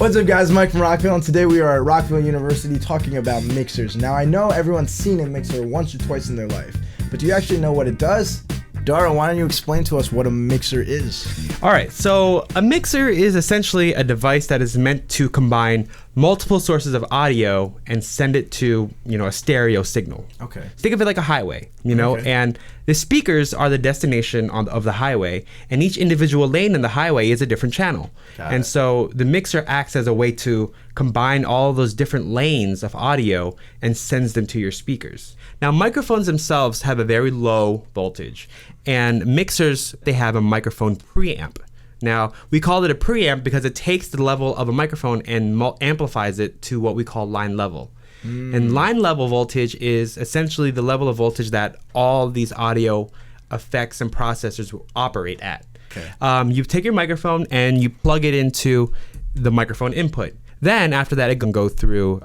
What's up, guys? Mike from Rockville, and today we are at Rockville University talking about mixers. Now, I know everyone's seen a mixer once or twice in their life, but do you actually know what it does? Darro, why don't you explain to us what a mixer is? All right, so a mixer is essentially a device that is meant to combine multiple sources of audio and send it to, a stereo signal. Okay. Think of it like a highway, and the speakers are the destination of the highway, and each individual lane in the highway is a different channel. And so the mixer acts as a way to combine all those different lanes of audio and sends them to your speakers. Now, microphones themselves have a very low voltage, and mixers, they have a microphone preamp. Now, we call it a preamp because it takes the level of a microphone and amplifies it to what we call line level. And line level voltage is essentially the level of voltage that all these audio effects and processors will operate at. Okay. You take your microphone and you plug it into the microphone input. Then after that, it can go through,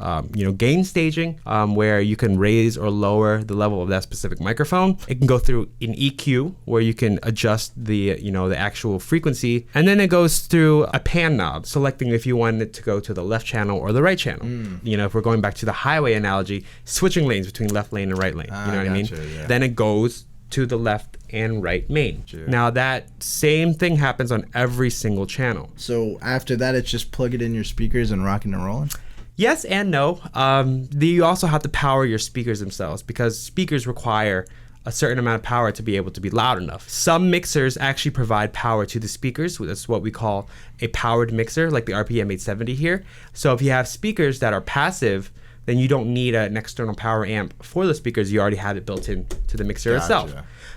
gain staging, where you can raise or lower the level of that specific microphone. It can go through an EQ, where you can adjust the actual frequency. And then it goes through a pan knob, selecting if you want it to go to the left channel or the right channel. If we're going back to the highway analogy, switching lanes between left lane and right lane. You know what I mean? Yeah. Then it goes to the left and right main. Sure. Now that same thing happens on every single channel. So after that, it's just plug it in your speakers and rocking and rolling? Yes and no. You also have to power your speakers themselves, because speakers require a certain amount of power to be able to be loud enough. Some mixers actually provide power to the speakers. That's what we call a powered mixer, like the RPM 870 here. So if you have speakers that are passive, then you don't need an external power amp for the speakers. You already have it built in to the mixer itself.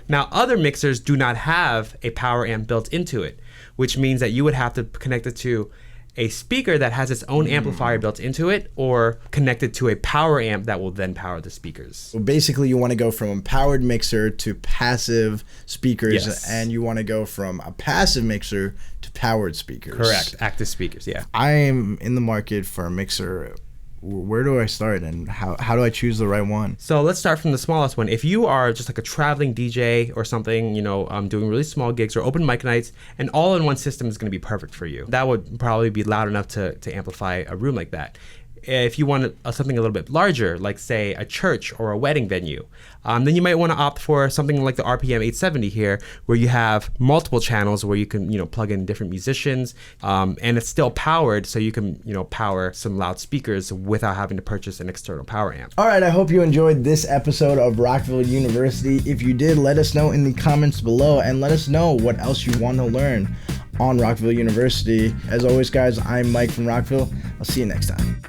Now, other mixers do not have a power amp built into it, which means that you would have to connect it to a speaker that has its own amplifier built into it, or connect it to a power amp that will then power the speakers. So basically, you want to go from a powered mixer to passive speakers, and you want to go from a passive mixer to powered speakers. Correct, active speakers, yeah. I am in the market for a mixer. Where do I start, and how do I choose the right one? So let's start from the smallest one. If you are just like a traveling DJ or something, doing really small gigs or open mic nights, an all-in-one system is going to be perfect for you. That would probably be loud enough to amplify a room like that. If you want something a little bit larger, like say a church or a wedding venue, then you might want to opt for something like the RPM 870 here, where you have multiple channels where you can plug in different musicians, and it's still powered, so you can power some loudspeakers without having to purchase an external power amp. All right, I hope you enjoyed this episode of Rockville University. If you did, let us know in the comments below, and let us know what else you want to learn on Rockville University. As always, guys, I'm Mike from Rockville. I'll see you next time.